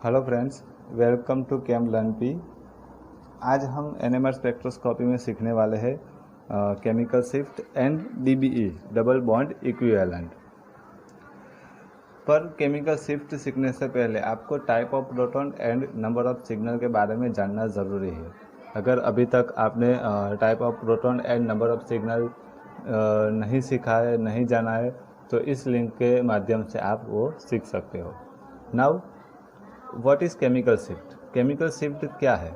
Hello friends, welcome to chem learn P. आज हम NMR spectroscopy में सीखने वाले हैं chemical shift and DBE double bond equivalent. पर केमिकल शिफ्ट सीखने से पहले आपको type of proton and number of signal के बारे में जानना ज़रूरी है। अगर अभी तक आपने type of proton and number of signal नहीं सीखा है, नहीं जाना है, तो इस लिंक के माध्यम से आप वो सीख सकते हो। Now what is chemical shift? Chemical shift क्या है?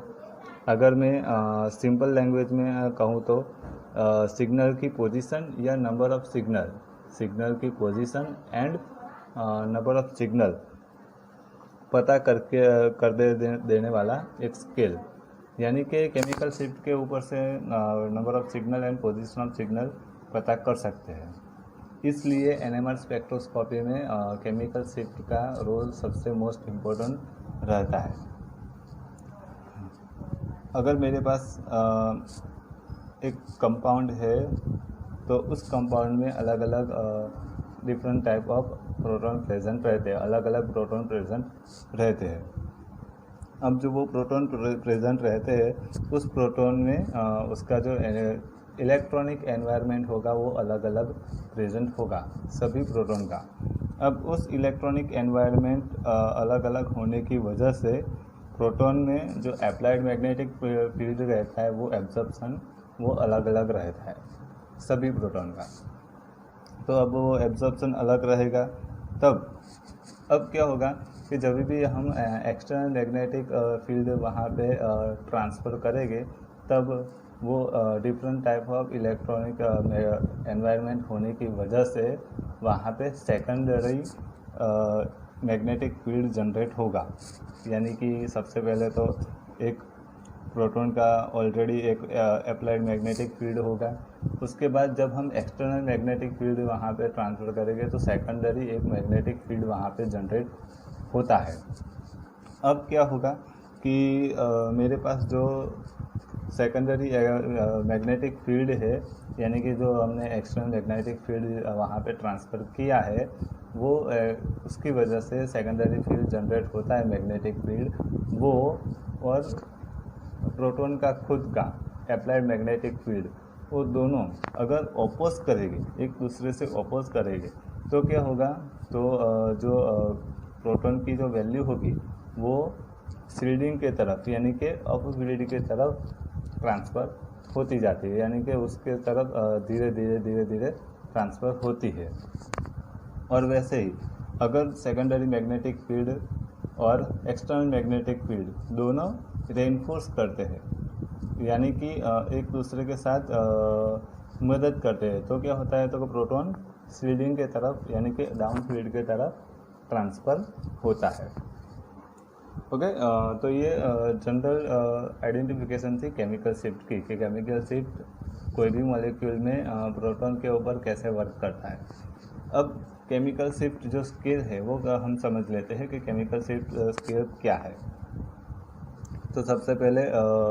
अगर मैं सिंपल लैंग्वेज में कहूँ तो सिग्नल की पोजीशन या नंबर ऑफ सिग्नल की position and number of signal पता देने वाला एक स्केल, यानी कि केमिकल शिफ्ट के ऊपर से number of signal and position of signal पता कर सकते हैं। इसलिए एनएमआर स्पेक्ट्रोस्कोपी में केमिकल शिफ्ट का रोल सबसे मोस्ट इम्पोर्टेंट रहता है। अगर मेरे पास एक कंपाउंड है तो उस कंपाउंड में अलग अलग different type of proton present रहते हैं, अलग अलग प्रोटॉन प्रेजेंट रहते हैं। अब जो वो प्रोटॉन प्रेजेंट रहते हैं उस प्रोटॉन में उसका जो इलेक्ट्रॉनिक एनवायरनमेंट होगा वो अलग अलग प्रेजेंट होगा सभी प्रोटॉन का। अब उस इलेक्ट्रॉनिक एनवायरनमेंट अलग अलग होने की वजह से प्रोटॉन में जो अप्लाइड मैग्नेटिक फील्ड रहता है वो एब्जॉर्प्शन वो अलग अलग रहता है सभी प्रोटॉन का। तो अब वो एब्जॉर्प्शन अलग रहेगा, तब अब क्या होगा कि जब भी हम एक्सटर्नल मैग्नेटिक फील्ड वहाँ पे ट्रांसफ़र करेंगे तब वो different type of electronic environment होने की वजह से वहाँ पे सेकेंडरी मैग्नेटिक फील्ड जनरेट होगा। यानी कि सबसे पहले तो एक प्रोटॉन का ऑलरेडी एक अप्लाइड मैग्नेटिक फील्ड होगा, उसके बाद जब हम एक्सटर्नल मैग्नेटिक फील्ड वहाँ पे ट्रांसफ़र करेंगे तो सेकेंडरी एक मैग्नेटिक फील्ड वहाँ पे जनरेट होता है। अब क्या होगा कि मेरे पास जो सेकेंडरी मैग्नेटिक फील्ड है, यानी कि जो हमने एक्सटर्नल मैग्नेटिक फील्ड वहाँ पे ट्रांसफ़र किया है वो उसकी वजह से सेकेंडरी फील्ड जनरेट होता है मैग्नेटिक फील्ड वो, और प्रोटॉन का खुद का अप्लाइड मैग्नेटिक फील्ड, वो दोनों अगर अपोज करेंगे, एक दूसरे से अपोज करेंगे तो क्या होगा, तो जो प्रोटॉन की जो वैल्यू होगी वो शील्डिंग के तरफ यानी कि अपोजिट की तरफ ट्रांसफ़र होती जाती है, यानी कि उसके तरफ धीरे धीरे ट्रांसफ़र होती है। और वैसे ही अगर सेकेंडरी मैग्नेटिक फील्ड और एक्सटर्नल मैग्नेटिक फील्ड दोनों रेनफोर्स करते हैं, यानी कि एक दूसरे के साथ मदद करते हैं, तो क्या होता है, तो प्रोटॉन शील्डिंग के तरफ यानी कि डाउन फील्ड के तरफ ट्रांसफ़र होता है। ओके, तो ये जनरल आइडेंटिफिकेशन थी केमिकल शिफ्ट की कि केमिकल शिफ्ट कोई भी मॉलिक्यूल में प्रोटॉन के ऊपर कैसे वर्क करता है। अब केमिकल शिफ्ट जो स्केल है वो हम समझ लेते हैं कि केमिकल शिफ्ट स्केल क्या है। तो सबसे पहले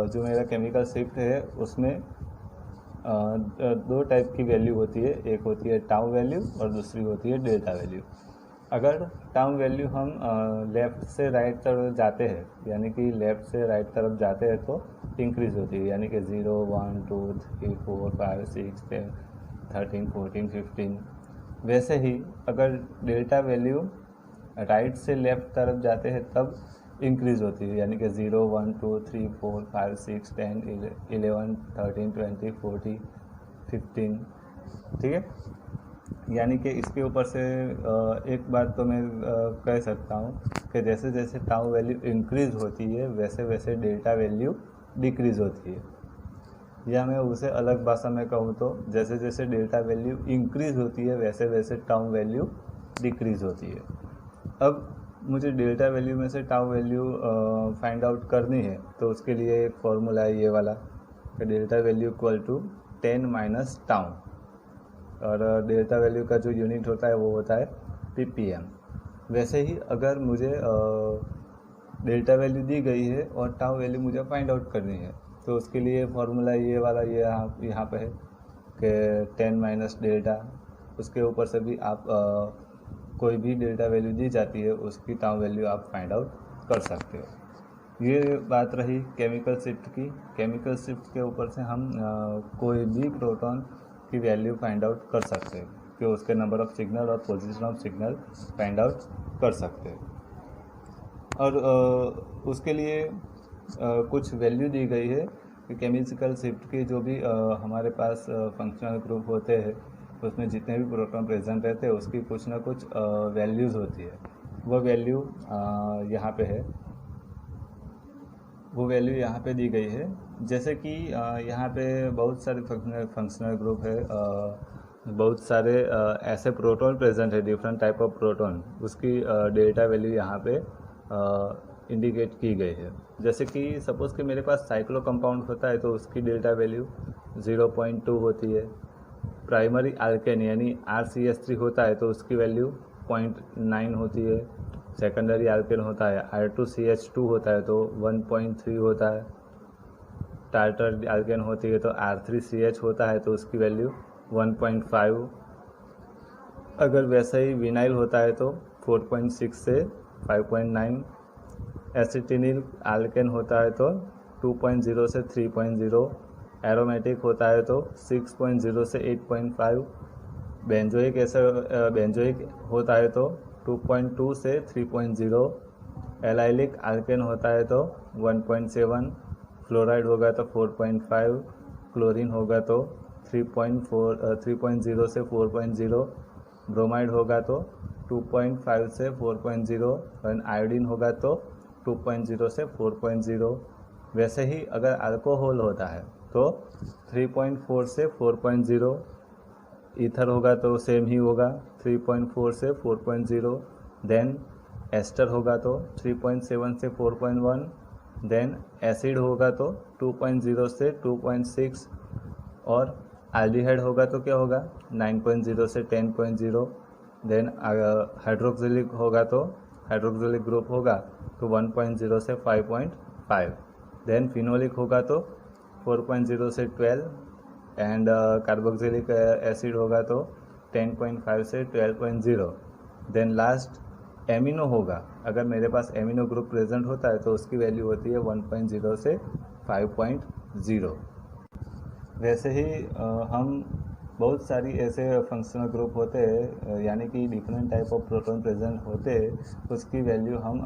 जो मेरा केमिकल शिफ्ट है उसमें दो टाइप की वैल्यू होती है, एक होती है टाउ वैल्यू और दूसरी होती है डेल्टा वैल्यू। अगर टाउ वैल्यू हम लेफ़्ट से राइट तरफ जाते हैं, यानी कि लेफ़्ट से राइट तरफ जाते हैं तो इंक्रीज़ होती है, यानी कि 0 1 2 3 4 5 6 10 13 14 15। वैसे ही अगर डेल्टा वैल्यू राइट से लेफ़्ट तरफ जाते हैं तब इंक्रीज़ होती है, यानी कि 0 1 2 3 4 5 6 10 11 13 20 40 15। ठीक है, यानी कि इसके ऊपर से एक बात तो मैं कह सकता हूँ कि जैसे जैसे टाउ वैल्यू इंक्रीज़ होती है वैसे वैसे डेल्टा वैल्यू डिक्रीज़ होती है। या मैं उसे अलग भाषा में कहूँ तो जैसे जैसे डेल्टा वैल्यू इंक्रीज़ होती है वैसे वैसे टाउ वैल्यू डिक्रीज़ होती है। अब मुझे डेल्टा वैल्यू में से टाउ वैल्यू फाइंड आउट करनी है, तो उसके लिए एक फॉर्मूला है ये वाला कि delta value equal to 10 minus tau, और डेल्टा वैल्यू का जो यूनिट होता है वो होता है ppm। वैसे ही अगर मुझे डेल्टा वैल्यू दी गई है और टाउ वैल्यू मुझे फाइंड आउट करनी है, तो उसके लिए फॉर्मूला ये वाला ये यहाँ पे है कि 10 माइनस डेल्टा, उसके ऊपर से भी आप कोई भी डेल्टा वैल्यू दी जाती है उसकी टाउ वैल्यू आप फाइंड आउट कर सकते हो। ये बात रही केमिकल शिफ्ट की। केमिकल शिफ्ट के ऊपर से हम कोई भी प्रोटॉन की वैल्यू फाइंड आउट कर सकते हैं कि उसके नंबर ऑफ सिग्नल और position of signal find out कर सकते हैं। और उसके लिए कुछ वैल्यू दी गई है कि केमिकल शिफ्ट की जो भी हमारे पास फंक्शनल ग्रुप होते हैं उसमें जितने भी प्रोटॉन प्रेजेंट रहते हैं उसकी कुछ ना कुछ वैल्यूज़ होती है। वो वैल्यू यहाँ पे है, वो वैल्यू यहाँ पे दी गई है। जैसे कि यहाँ पे बहुत सारे फंक्शनल ग्रुप है, बहुत सारे ऐसे प्रोटॉन प्रेजेंट है, डिफरेंट टाइप ऑफ प्रोटॉन, उसकी डेल्टा वैल्यू यहाँ पे इंडिकेट की गई है। जैसे कि सपोज़ कि मेरे पास साइक्लो कंपाउंड होता है तो उसकी डेल्टा वैल्यू 0.2 होती है। प्राइमरी अल्केन यानी RCH3 होता है तो उसकी वैल्यू 0.9 होती है। सेकेंडरी अल्केन होता है R2CH2 होता है तो 1.3 होता है। टार्टर अल्केन होती है तो R3CH होता है तो उसकी वैल्यू 1.5। अगर वैसा ही विनाइल होता है तो 4.6 से 5.9। एसिटिनिल अल्केन होता है तो 2.0 से 3.0। एरोमेटिक होता है तो 6.0 से 8.5। बेंजोइक होता है तो 2.2 से 3.0। एलाइलिक अल्केन होता है तो 1.7। फ्लोराइड होगा तो 4.5। क्लोरीन होगा तो 3.0 से 4.0। ब्रोमाइड होगा तो 2.5 से 4.0। और आयोडीन होगा तो 2.0 से 4.0। वैसे ही अगर अल्कोहल होता है तो 3.4 से 4.0। ईथर होगा तो सेम ही होगा 3.4 से 4.0। देन एस्टर होगा तो 3.7 से 4.1। देन एसिड होगा तो 2.0 से 2.6। और एल्डिहाइड होगा तो क्या होगा 9.0 से 10.0। देन हाइड्रोक्सिलिक होगा तो हाइड्रोक्सिलिक ग्रुप होगा तो 1.0 से 5.5। देन फिनोलिक होगा तो 4.0 से 12। एंड कार्बोक्सिलिक एसिड होगा तो 10.5 से 12.0। देन लास्ट एमिनो होगा, अगर मेरे पास एमिनो ग्रुप प्रेजेंट होता है तो उसकी वैल्यू होती है 1.0 से 5.0। वैसे ही हम बहुत सारी ऐसे फंक्शनल ग्रुप होते हैं यानी कि different type of proton present होते हैं उसकी वैल्यू हम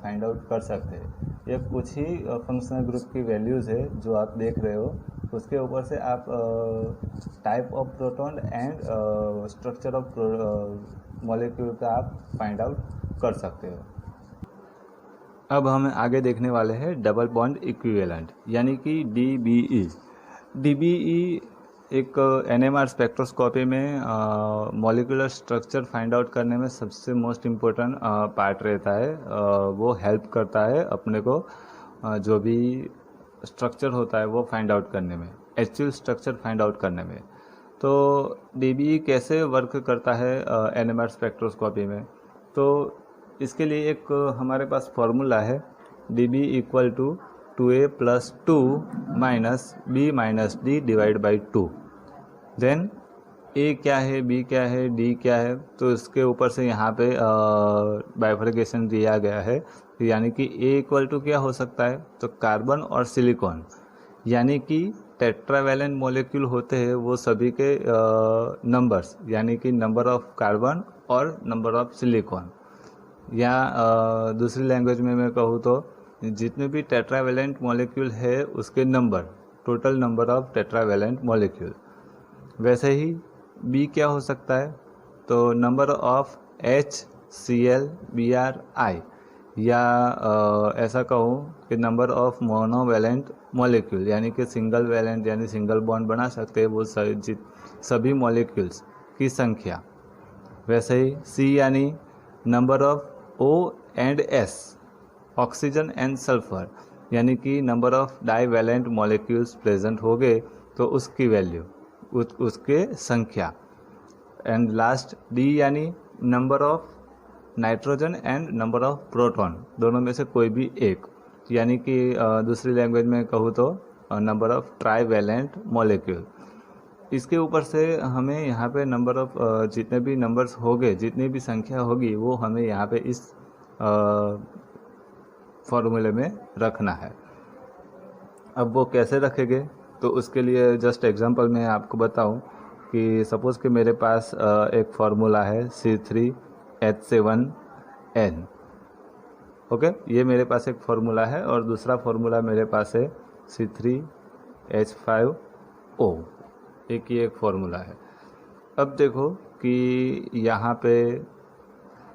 फाइंड आउट कर सकते हैं। ये कुछ ही फंक्शनल ग्रुप की वैल्यूज़ है जो आप देख रहे हो, उसके ऊपर से आप type of proton and structure of molecule का आप फाइंड आउट कर सकते हो। अब हम आगे देखने वाले हैं डबल बॉन्ड इक्विवेलेंट यानी कि DBE। DBE एक NMR स्पेक्ट्रोस्कोपी में मॉलिक्यूलर स्ट्रक्चर फाइंड आउट करने में सबसे मोस्ट इम्पोर्टेंट पार्ट रहता है। वो हेल्प करता है अपने को जो भी स्ट्रक्चर होता है वो फाइंड आउट करने में, एक्चुअल स्ट्रक्चर फाइंड आउट करने में। तो DBE कैसे वर्क करता है NMR स्पेक्ट्रोस्कोपी में, तो इसके लिए एक हमारे पास फॉर्मूला है DB equal to 2A plus 2 minus B minus D divide by 2। Then A क्या है, B क्या है, D क्या है, तो इसके ऊपर से यहाँ पे बाइफर्केशन दिया गया है। यानी कि A इक्वल टू क्या हो सकता है, तो कार्बन और सिलिकॉन, यानी कि टेट्रावैलेंट मॉलिक्यूल होते हैं वो सभी के नंबर्स, यानी कि नंबर ऑफ कार्बन और नंबर ऑफ सिलिकॉन, या दूसरी लैंग्वेज में मैं कहूँ तो जितने भी टेट्रावैलेंट मॉलिक्यूल है उसके number, total number of tetravalent molecule. वैसे ही B क्या हो सकता है, तो नंबर ऑफ HCl-Br(I), या ऐसा कहूँ कि नंबर ऑफ मोनोवैलेंट मॉलिक्यूल, यानी कि सिंगल वैलेंट यानी सिंगल बॉन्ड बना सकते हैं वो सभी मॉलिक्यूल्स की संख्या। वैसे ही C यानी number of O and S, oxygen and sulphur, यानी कि number of divalent molecules present हो गए तो उसकी वैल्यू, उसके संख्या। एंड लास्ट D यानी number of nitrogen and number of proton, दोनों में से कोई भी एक, यानी कि दूसरी लैंग्वेज में कहूँ तो नंबर ऑफ ट्राईवैलेंट मॉलिक्यूल। इसके ऊपर से हमें यहाँ पे नंबर ऑफ जितने भी नंबर्स होंगे, जितनी भी संख्या होगी वो हमें यहाँ पे इस फॉर्मूले में रखना है। अब वो कैसे रखेंगे, तो उसके लिए जस्ट एग्जांपल मैं आपको बताऊं कि सपोज़ कि मेरे पास एक फार्मूला है C3H7N। ओके, ये मेरे पास एक फार्मूला है और दूसरा फार्मूला मेरे पास है C3H5O। एक फार्मूला है। अब देखो कि यहाँ पे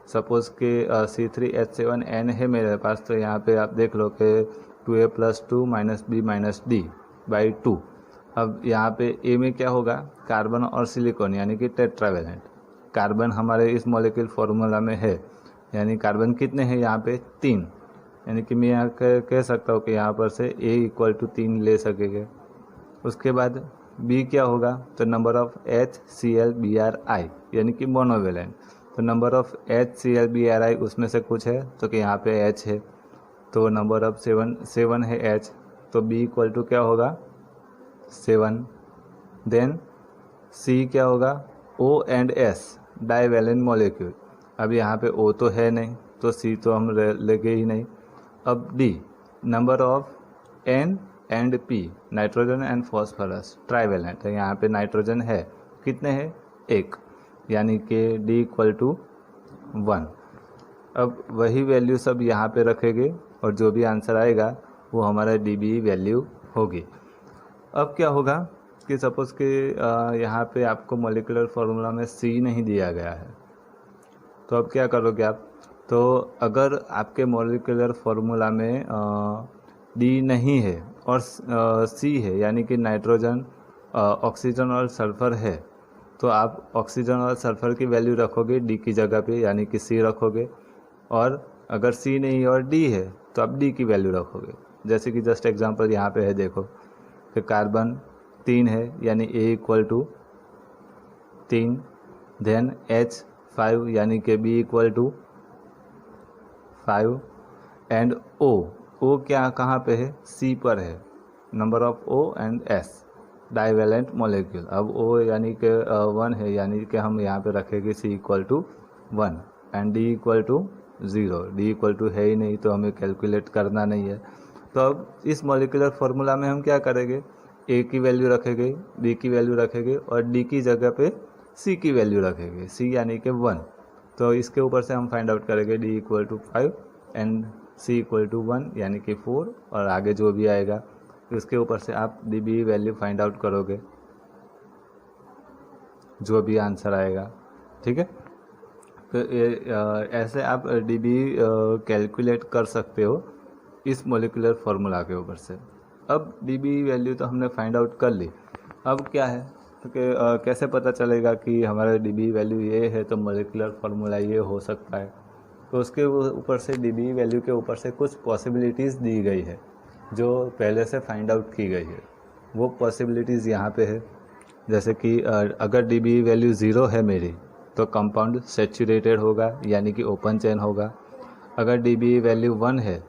सपोज़ कि C3H7N है मेरे पास, तो यहाँ पे आप देख लो कि 2A + 2 - B - D / 2। अब यहाँ पे ए में क्या होगा, कार्बन और सिलिकॉन यानी कि टेट्रावेलेंट। कार्बन हमारे इस मॉलिक्यूल फार्मूला में है, यानी कार्बन कितने हैं यहाँ पे 3, यानी कि मैं यहाँ कह सकता हूँ कि यहाँ पर से A = 3 ले सकेंगे। उसके बाद B क्या होगा, तो नंबर ऑफ HCl-Bri यानी कि मोनोवेलेंट। तो नंबर ऑफ HCl-Bri उसमें से कुछ है, तो कि यहाँ पे H है, तो नंबर ऑफ 7 है H, तो B = क्या होगा 7। देन C क्या होगा, O and S divalent molecule. अब यहाँ पे O तो है नहीं, तो C तो हम लेंगे ही नहीं। अब D number of N and P nitrogen and phosphorus trivalent है, यहाँ पे नाइट्रोजन है, कितने हैं 1, यानी कि D = 1। अब वही वैल्यू सब यहाँ पे रखेंगे और जो भी आंसर आएगा वो हमारा DB वैल्यू होगी। अब क्या होगा कि सपोज़ कि यहाँ पे आपको मॉलिक्यूलर फार्मूला में C नहीं दिया गया है, तो अब क्या करोगे आप, तो अगर आपके मॉलिक्यूलर फार्मूला में D नहीं है और C है, यानी कि नाइट्रोजन, ऑक्सीजन और सल्फ़र है, तो आप ऑक्सीजन और सल्फ़र की वैल्यू रखोगे D की जगह पे, यानी कि C रखोगे। और अगर C नहीं और D है तो आप D की वैल्यू रखोगे। जैसे कि जस्ट एग्जांपल यहाँ पे है, देखो कि कार्बन 3 है, यानी A = 3। देन H5 यानी कि B = 5 एंड O क्या कहाँ पे है, C पर है, number of O and S divalent molecule. अब O यानी कि 1 है, यानी कि हम यहाँ पे रखेंगे C = 1 एंड D = 0। D = है ही नहीं, तो हमें कैलकुलेट करना नहीं है। तो अब इस मॉलिक्यूलर फार्मूला में हम क्या करेंगे, A की वैल्यू रखेंगे, B की वैल्यू रखेंगे और D की जगह पे C की वैल्यू रखेंगे, C यानी कि 1। तो इसके ऊपर से हम फाइंड आउट करेंगे D = 5 एंड C = 1 यानी कि 4, और आगे जो भी आएगा उसके ऊपर से आप DB वैल्यू फाइंड आउट करोगे, जो भी आंसर आएगा, ठीक है। तो ऐसे आप DB कैलकुलेट कर सकते हो इस मॉलिक्यूलर फार्मूला के ऊपर से। अब DB वैल्यू तो हमने फाइंड आउट कर ली, अब क्या है, तो कैसे पता चलेगा कि हमारा DB वैल्यू ये है तो मॉलिक्यूलर फार्मूला ये हो सकता है। तो उसके ऊपर से DB वैल्यू के ऊपर से कुछ पॉसिबिलिटीज़ दी गई है जो पहले से फाइंड आउट की गई है। वो पॉसिबिलिटीज़ यहाँ पे है, जैसे कि अगर DB वैल्यू 0 है मेरी, तो कंपाउंड सैचुरेटेड होगा, यानी कि ओपन चेन होगा। अगर DB वैल्यू 1 है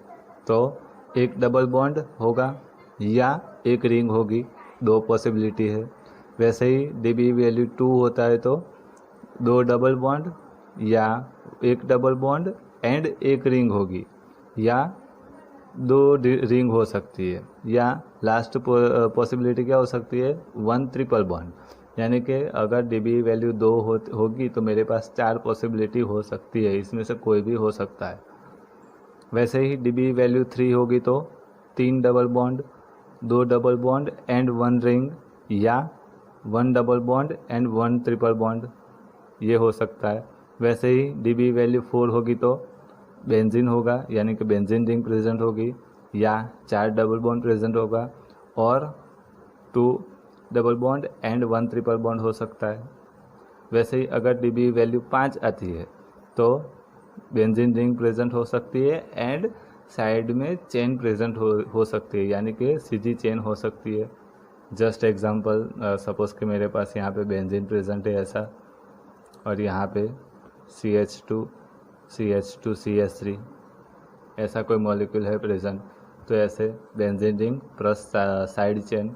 तो एक डबल बॉन्ड होगा या एक रिंग होगी, 2 पॉसिबिलिटी है। वैसे ही DB वैल्यू 2 होता है तो 2 डबल बॉन्ड या एक डबल बॉन्ड एंड एक रिंग होगी, या 2 रिंग हो सकती है, या लास्ट पॉसिबिलिटी क्या हो सकती है, 1 ट्रिपल बॉन्ड। यानी कि अगर DB वैल्यू 2 होगी तो मेरे पास 4 पॉसिबिलिटी हो सकती है, इसमें से कोई भी हो सकता है। वैसे ही DB वैल्यू 3 होगी तो 3 double bond, 2 double bond and 1 ring, या 1 double bond and 1 triple bond, ये हो सकता है। वैसे ही DB वैल्यू 4 होगी तो बेंजीन होगा, यानी कि बेंजीन रिंग प्रेजेंट होगी, या 4 डबल बॉन्ड प्रेजेंट होगा, और 2 double bond and 1 triple bond हो सकता है। वैसे ही अगर DB वैल्यू 5 आती है तो बेंजीन रिंग प्रेजेंट हो सकती है एंड साइड में चेन प्रेजेंट हो सकती है, यानी कि सीधी चेन हो सकती है। जस्ट एग्जांपल, सपोज़ कि मेरे पास यहाँ पे बेंजीन प्रेजेंट है ऐसा, और यहाँ पे CH2 CH2 CH3 ऐसा कोई मॉलिक्यूल है प्रेजेंट, तो ऐसे benzene ring plus side chain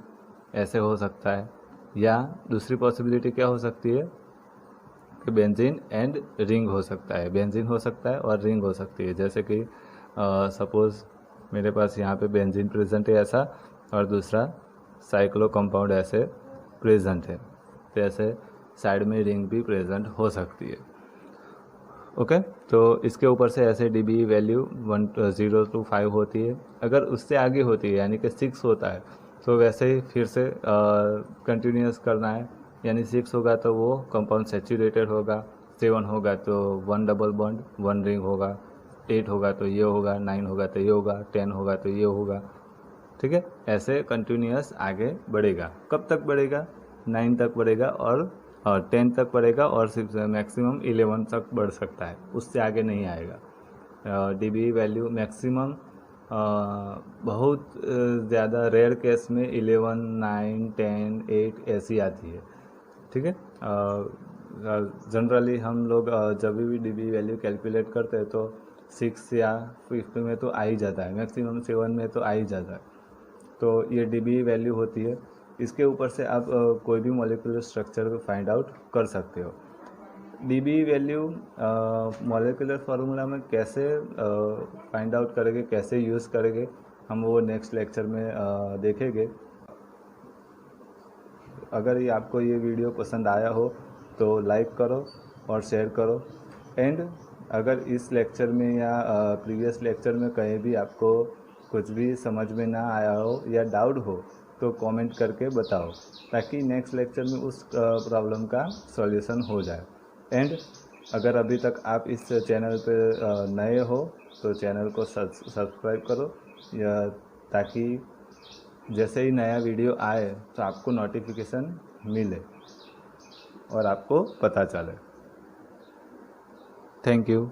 ऐसे हो सकता है। या दूसरी पॉसिबिलिटी क्या हो सकती है कि बेंजीन एंड रिंग हो सकता है, बेंजीन हो सकता है और रिंग हो सकती है। जैसे कि सपोज़ मेरे पास यहाँ पे बेंजीन प्रेजेंट है ऐसा, और दूसरा साइक्लो कंपाउंड ऐसे प्रेजेंट है, तो ऐसे साइड में रिंग भी प्रेजेंट हो सकती है। ओके, तो इसके ऊपर से ऐसे डीबी वैल्यू 0 to 5 होती है। अगर उससे आगे होती है यानी कि 6 होता है, तो वैसे ही फिर से कंटिन्यूस करना है, यानी 6 होगा तो वो कंपाउंड सेचुरेटेड होगा, 7 होगा तो 1 डबल बॉन्ड 1 रिंग होगा, 8 होगा तो ये होगा, 9 होगा तो ये होगा, 10 होगा तो ये होगा। ठीक है, ऐसे कंटिन्यूस आगे बढ़ेगा। कब तक बढ़ेगा? 9 तक बढ़ेगा और 10 तक बढ़ेगा, और मैक्सिमम 11 तक बढ़ सकता है, उससे आगे नहीं आएगा। डीबी वैल्यू मैक्सिमम बहुत ज़्यादा रेयर केस में 11, 9, 10, 8 ऐसी आती है। ठीक है, जनरली हम लोग जब भी डीबी वैल्यू कैलकुलेट करते हैं तो 6 या 5 में तो आ ही जाता है, मैक्सिमम 7 में तो आ ही जाता है। तो ये डीबी वैल्यू होती है। इसके ऊपर से आप कोई भी मॉलिक्यूलर स्ट्रक्चर को फाइंड आउट कर सकते हो। डीबी वैल्यू मॉलिक्यूलर फार्मूला में कैसे फाइंड आउट करेंगे, कैसे यूज़ करेंगे, हम वो नेक्स्ट लेक्चर में देखेंगे। अगर आपको ये वीडियो पसंद आया हो तो लाइक करो और शेयर करो। एंड अगर इस लेक्चर में या प्रीवियस लेक्चर में कहीं भी आपको कुछ भी समझ में ना आया हो या डाउट हो तो कमेंट करके बताओ, ताकि नेक्स्ट लेक्चर में उस प्रॉब्लम का सॉल्यूशन हो जाए। एंड अगर अभी तक आप इस चैनल पे नए हो तो चैनल को सब्सक्राइब करो, या ताकि जैसे ही नया वीडियो आए तो आपको नोटिफिकेशन मिले और आपको पता चले। Thank you.